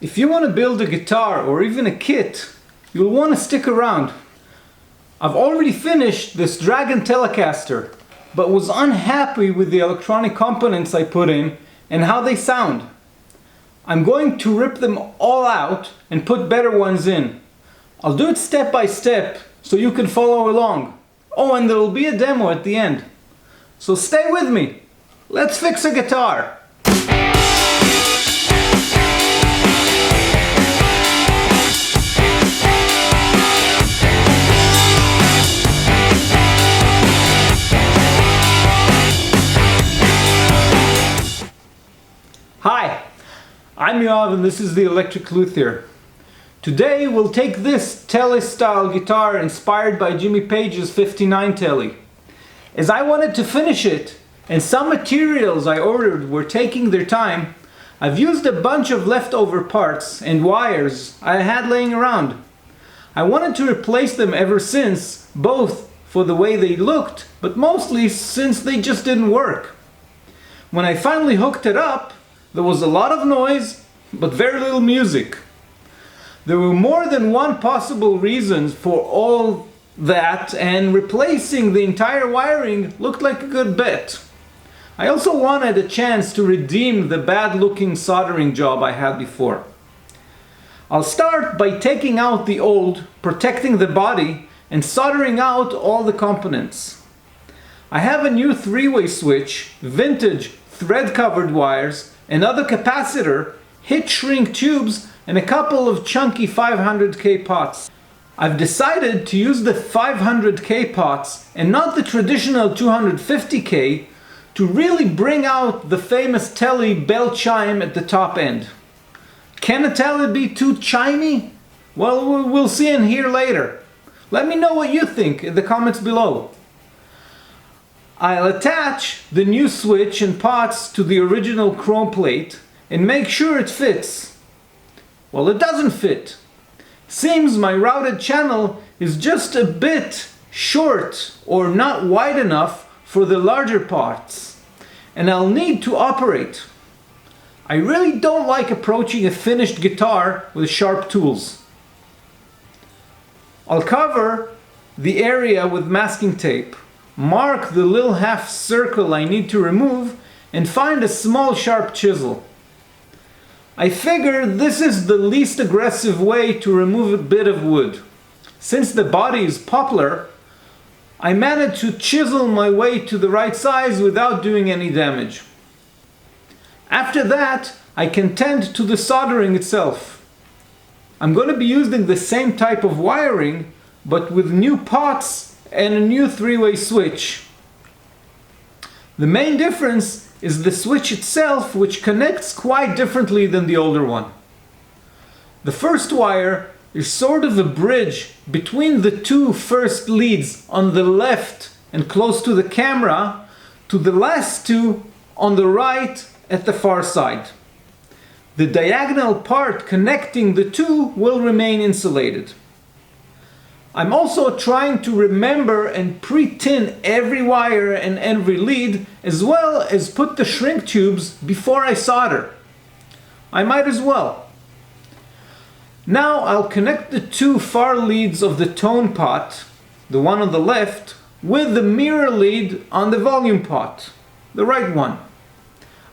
If you want to build a guitar or even a kit, you'll want to stick around. I've already finished this Dragon Telecaster, but was unhappy with the electronic components I put in and how they sound. I'm going to rip them all out and put better ones in. I'll do it step by step so you can follow along. Oh, and there'll be a demo at the end. So stay with me. Let's fix a guitar. Hi, I'm Yoav and this is the Electric Luthier. Today we'll take this Tele style guitar inspired by Jimmy Page's 59 Tele. As I wanted to finish it and some materials I ordered were taking their time, I've used a bunch of leftover parts and wires I had laying around. I wanted to replace them ever since, both for the way they looked, but mostly since they just didn't work. When I finally hooked it up, there was a lot of noise, but very little music. There were more than one possible reasons for all that, and replacing the entire wiring looked like a good bet. I also wanted a chance to redeem the bad-looking soldering job I had before. I'll start by taking out the old, protecting the body, and soldering out all the components. I have a new three-way switch, vintage thread-covered wires, another capacitor, heat shrink tubes, and a couple of chunky 500K pots. I've decided to use the 500K pots and not the traditional 250K to really bring out the famous Tele bell chime at the top end. Can a Tele be too chimey? Well, we'll see and hear later. Let me know what you think in the comments below. I'll attach the new switch and pots to the original chrome plate and make sure it fits. Well, it doesn't fit. Seems my routed channel is just a bit short or not wide enough for the larger parts, and I'll need to operate. I really don't like approaching a finished guitar with sharp tools. I'll cover the area with masking tape, mark the little half circle I need to remove, and find a small sharp chisel. I figure this is the least aggressive way to remove a bit of wood. Since the body is poplar, I managed to chisel my way to the right size without doing any damage. After that, I can tend to the soldering itself. I'm going to be using the same type of wiring, but with new pots and a new three-way switch. The main difference is the switch itself, which connects quite differently than the older one. The first wire is sort of a bridge between the two first leads on the left and close to the camera to the last two on the right at the far side. The diagonal part connecting the two will remain insulated. I'm also trying to remember and pre-tin every wire and every lead, as well as put the shrink tubes before I solder. I might as well. Now I'll connect the two far leads of the tone pot, the one on the left, with the mirror lead on the volume pot, the right one.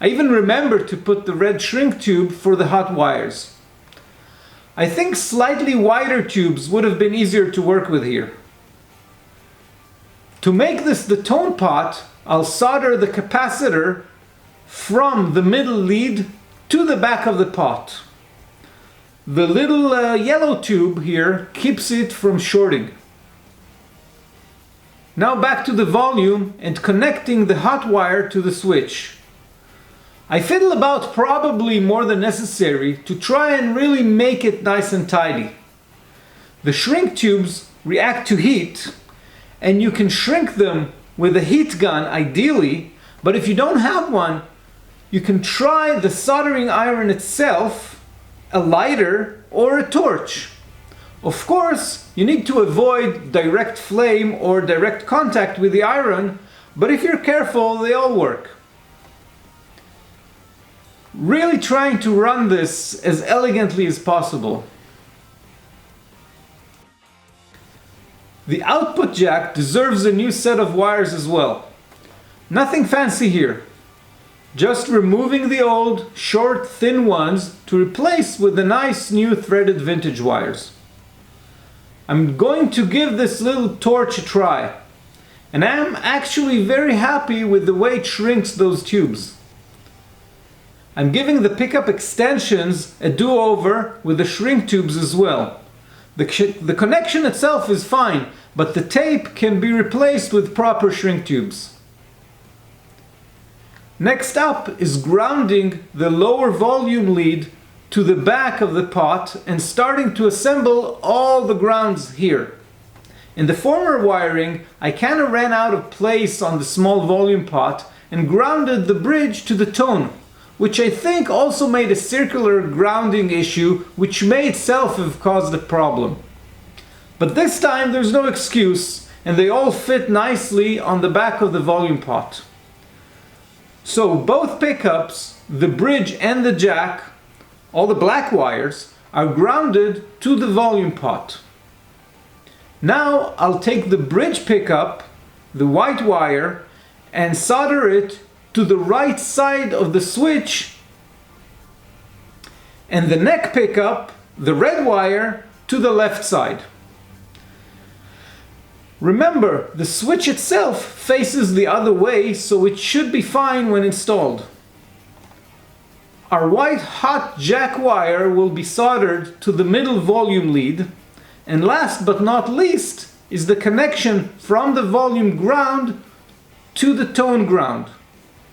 I even remembered to put the red shrink tube for the hot wires. I think slightly wider tubes would have been easier to work with here. To make this the tone pot, I'll solder the capacitor from the middle lead to the back of the pot. The little yellow tube here keeps it from shorting. Now back to the volume and connecting the hot wire to the switch. I fiddle about probably more than necessary to try and really make it nice and tidy. The shrink tubes react to heat, and you can shrink them with a heat gun ideally, but if you don't have one, you can try the soldering iron itself, a lighter, or a torch. Of course, you need to avoid direct flame or direct contact with the iron, but if you're careful, they all work. really trying to run this as elegantly as possible. The output jack deserves a new set of wires as well. Nothing fancy here. Just removing the old, short, thin ones to replace with the nice new threaded vintage wires. I'm going to give this little torch a try, and I'm actually very happy with the way it shrinks those tubes. I'm giving the pickup extensions a do-over with the shrink tubes as well. The connection itself is fine, but the tape can be replaced with proper shrink tubes. Next up is grounding the lower volume lead to the back of the pot and starting to assemble all the grounds here. In the former wiring, I kind of ran out of place on the small volume pot and grounded the bridge to the tone, which I think also made a circular grounding issue, which may itself have caused a problem. But this time there's no excuse, and they all fit nicely on the back of the volume pot. So both pickups, the bridge and the jack, all the black wires, are grounded to the volume pot. Now I'll take the bridge pickup, the white wire, and solder it to the right side of the switch, and the neck pickup, the red wire, to the left side. Remember, the switch itself faces the other way, so it should be fine when installed. Our white hot jack wire will be soldered to the middle volume lead, and last but not least is the connection from the volume ground to the tone ground,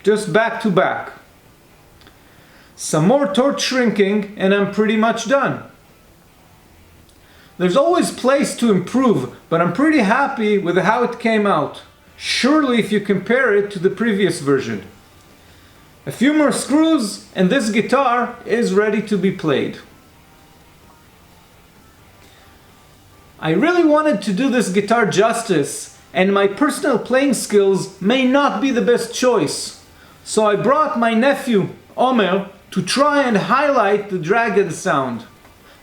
just back to back. Some more torch shrinking and I'm pretty much done. There's always place to improve, but I'm pretty happy with how it came out. Surely if you compare it to the previous version. A few more screws and this guitar is ready to be played. I really wanted to do this guitar justice, and my personal playing skills may not be the best choice. So I brought my nephew, Omer, to try and highlight the dragon sound.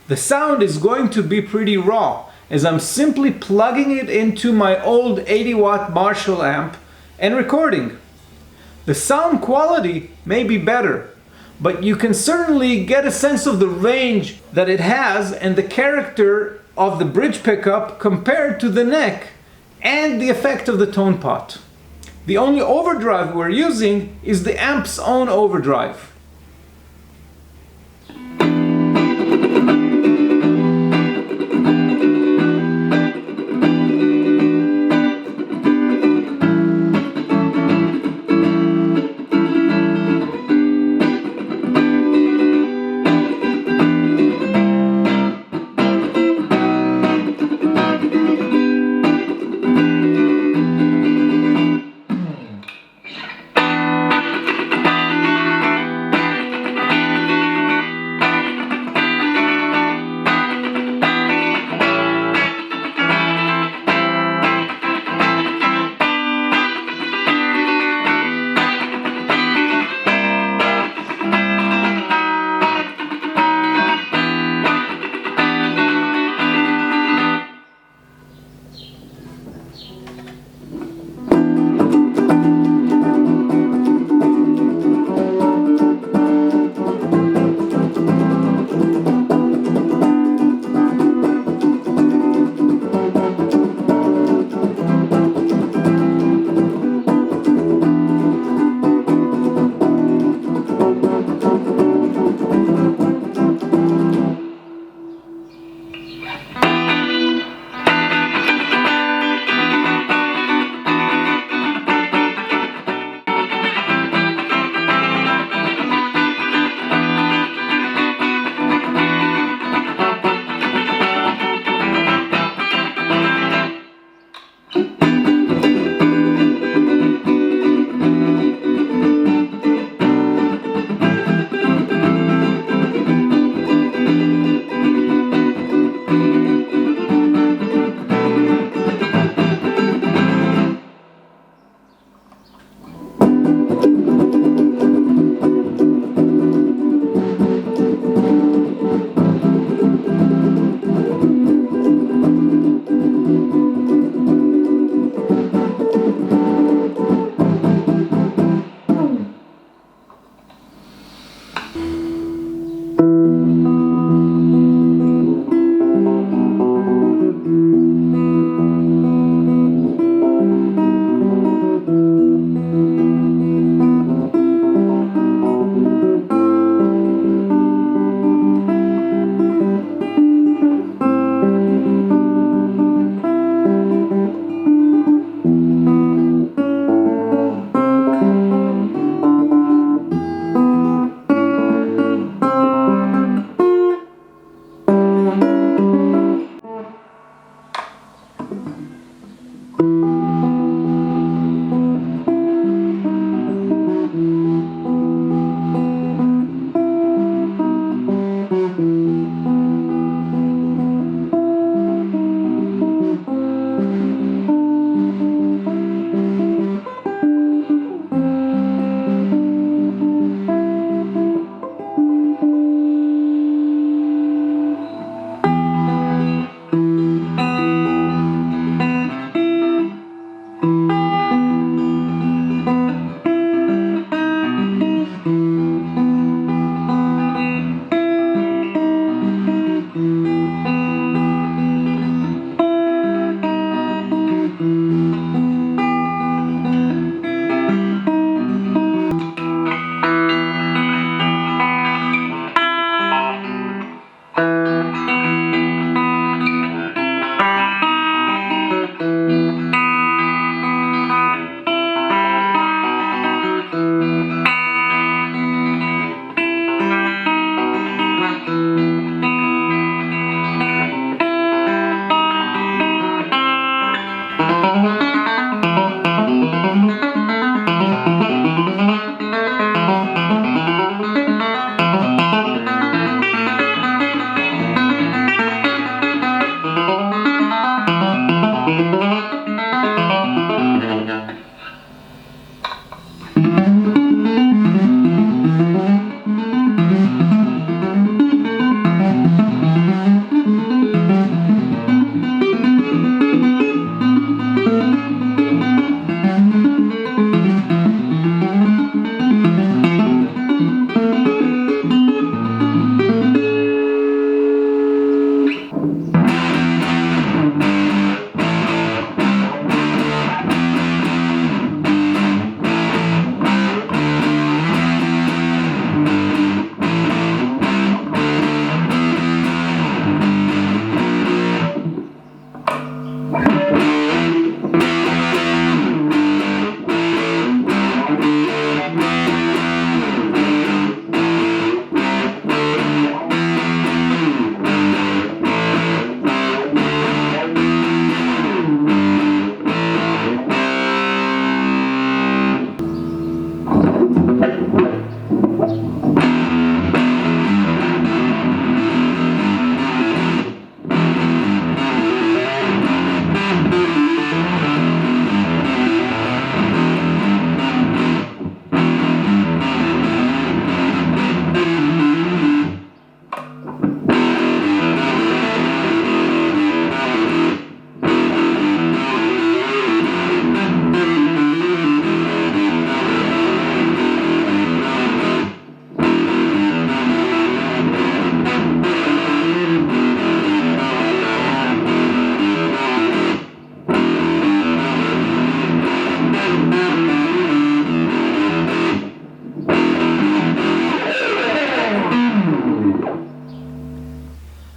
The sound is going to be pretty raw, as I'm simply plugging it into my old 80-watt Marshall amp and recording. The sound quality may be better, but you can certainly get a sense of the range that it has and the character of the bridge pickup compared to the neck and the effect of the tone pot. The only overdrive we're using is the amp's own overdrive.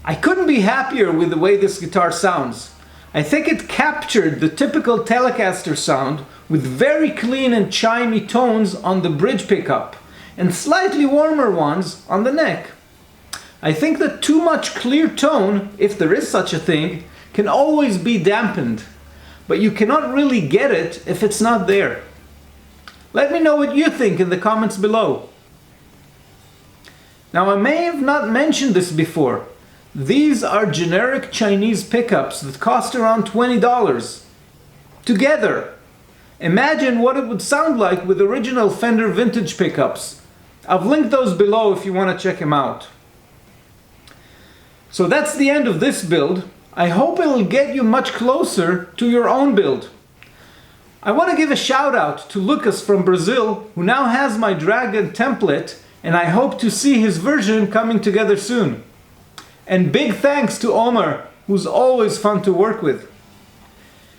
I couldn't be happier with the way this guitar sounds. I think it captured the typical Telecaster sound with very clean and chimey tones on the bridge pickup and slightly warmer ones on the neck. I think that too much clear tone, if there is such a thing, can always be dampened, but you cannot really get it if it's not there. Let me know what you think in the comments below. Now, I may have not mentioned this before. These are generic Chinese pickups that cost around $20 together. Imagine what it would sound like with original Fender vintage pickups. I've linked those below if you want to check them out. So that's the end of this build. I hope it'll get you much closer to your own build. I want to give a shout out to Lucas from Brazil, who now has my Dragon template, and I hope to see his version coming together soon. And big thanks to Omar, who's always fun to work with.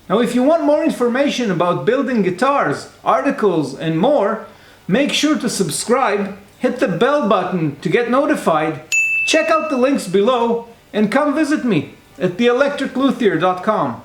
Now, if you want more information about building guitars, articles, and more, make sure to subscribe, hit the bell button to get notified, check out the links below, and come visit me at theelectricluthier.com.